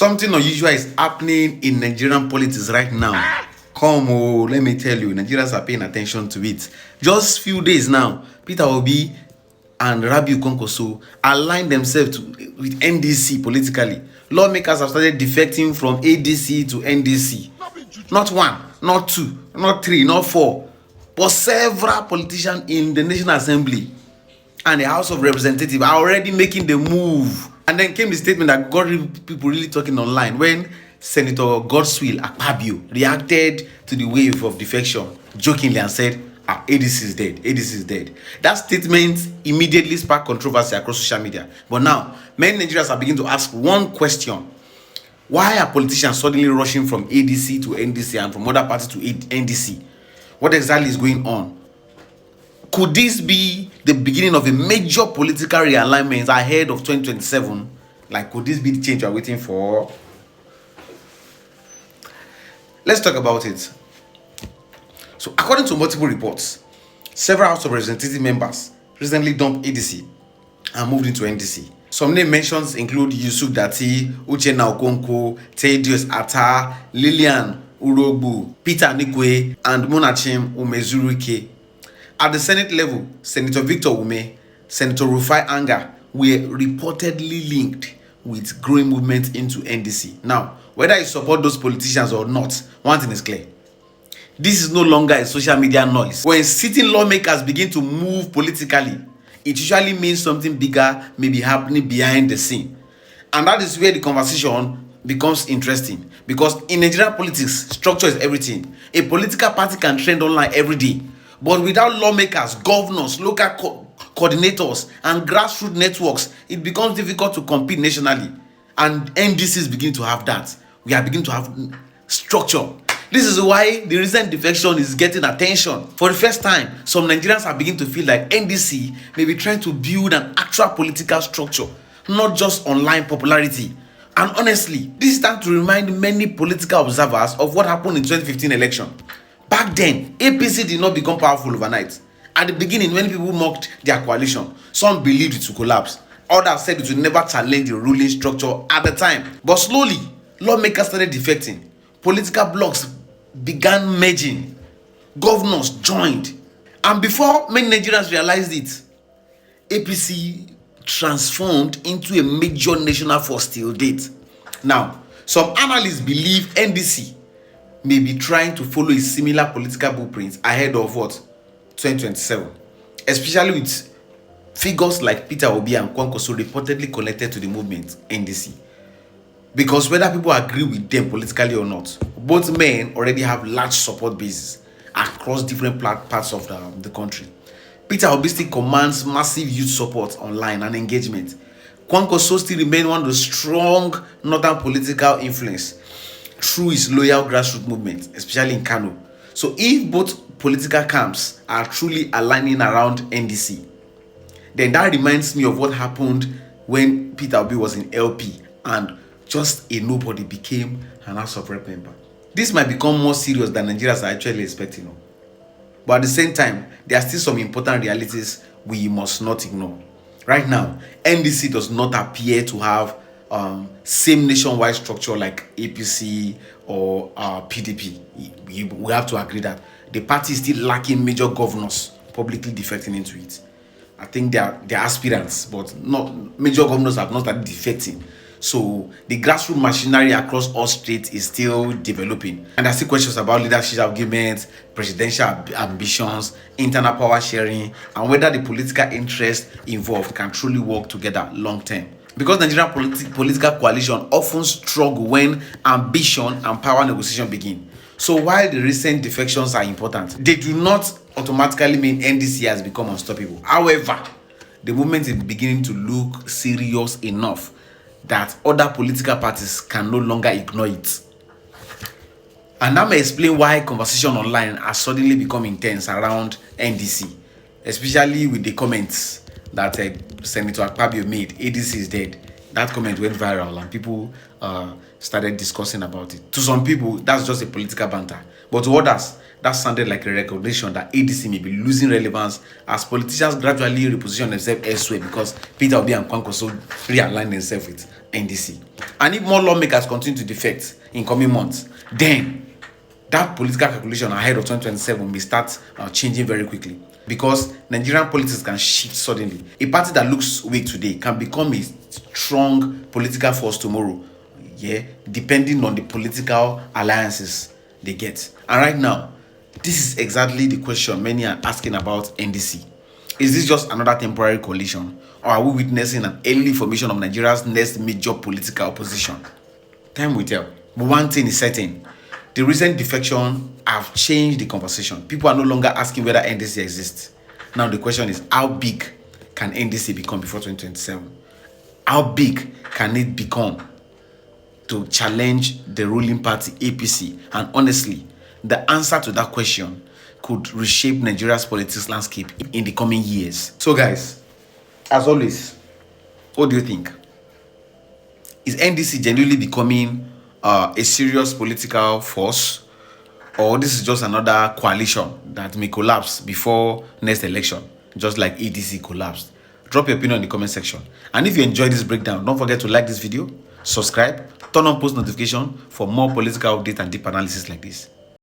Something unusual is happening in Nigerian politics right now. Come on, let me tell you, Nigerians are paying attention to it. Just few days now, Peter Obi and Kwankwaso aligned themselves with NDC politically. Lawmakers have started defecting from ADC to NDC. Not one, not two, not three, not four, but several politicians in the National Assembly and the House of Representatives are already making the move. And then came the statement that got people really talking online when Senator Akpabio reacted to the wave of defection jokingly and said, ADC is dead, ADC is dead. That statement immediately sparked controversy across social media. But now, many Nigerians are beginning to ask one question. Why are politicians suddenly rushing from ADC to NDC and from other parties to NDC? What exactly is going on? Could this be the beginning of a major political realignment ahead of 2027? Like, could this be the change we're waiting for? Let's talk about it. So, according to multiple reports, several House of Representative members recently dumped ADC and moved into NDC. Some name mentions include Yusuf Dati, Uchenna Okonkwo, Thaddeus Atta, Lillian Urogbu, Peter Nikwe, and Monachim Umezuruike. At the Senate level, Senator Victor Ume, Senator Rufai Anga were reportedly linked with growing movement into NDC. Now, whether you support those politicians or not, one thing is clear. This is no longer a social media noise. When sitting lawmakers begin to move politically, it usually means something bigger may be happening behind the scene. And that is where the conversation becomes interesting. Because in Nigerian politics, structure is everything. A political party can trend online every day. But without lawmakers, governors, local coordinators, and grassroots networks, it becomes difficult to compete nationally. And NDCs begin to have that. We are beginning to have structure. This is why the recent defection is getting attention. For the first time, some Nigerians are beginning to feel like NDC may be trying to build an actual political structure, not just online popularity. And honestly, this is time to remind many political observers of what happened in 2015 election. Back then, APC did not become powerful overnight. At the beginning, when people mocked their coalition, some believed it would collapse. Others said it would never challenge the ruling structure at the time. But slowly, lawmakers started defecting. Political blocs began merging. Governors joined. And before many Nigerians realized it, APC transformed into a major national force till date. Now, some analysts believe NDC may be trying to follow a similar political blueprint ahead of what? 2027. Especially with figures like Peter Obi and Kwankwaso reportedly connected to the movement NDC. Because whether people agree with them politically or not, both men already have large support bases across different parts of the country. Peter Obi still commands massive youth support online and engagement. Kwankwaso still remains one of the strong northern political influence through his loyal grassroots movement, especially in Kano. So if both political camps are truly aligning around NDC, then that reminds me of what happened when Peter Obi was in LP and just a nobody became an House of Rep member. This might become more serious than Nigerians are actually expecting. But at the same time, there are still some important realities we must not ignore. Right now, NDC does not appear to have same nationwide structure like APC or PDP. We have to agree that the party is still lacking major governors publicly defecting into it. I think they are aspirants, but not major governors have not started defecting. So the grassroots machinery across all states is still developing. And there are still questions about leadership arguments, presidential ambitions, internal power sharing, and whether the political interests involved can truly work together long term. Because Nigerian political coalition often struggle when ambition and power negotiation begin. So while the recent defections are important, they do not automatically mean NDC has become unstoppable. However, the movement is beginning to look serious enough that other political parties can no longer ignore it. And that may explain why conversation online has suddenly become intense around NDC, especially with the comments that Senator Akpabio made, ADC is dead. That comment went viral and people started discussing about it. To some people, that's just a political banter. But to others, that sounded like a recognition that ADC may be losing relevance as politicians gradually reposition themselves elsewhere because Peter Obi and Kwankwaso realign themselves with NDC. And if more lawmakers continue to defect in coming months, then that political calculation ahead of 2027 may start changing very quickly, because Nigerian politics can shift suddenly. A party that looks weak today can become a strong political force tomorrow, depending on the political alliances they get. And right now, this is exactly the question many are asking about NDC. Is this just another temporary coalition, or are we witnessing an early formation of Nigeria's next major political opposition? Time will tell. But one thing is certain: the recent defection have changed the conversation. People are no longer asking whether NDC exists. Now the question is, how big can NDC become before 2027? How big can it become to challenge the ruling party APC? And honestly, the answer to that question could reshape Nigeria's politics landscape in the coming years. So guys, as always, what do you think? Is NDC genuinely becoming a serious political force, or this is just another coalition that may collapse before next election, just like ADC collapsed? Drop your opinion in the comment section. And if you enjoyed this breakdown, don't forget to like this video, subscribe, turn on post notification for more political updates and deep analysis like this.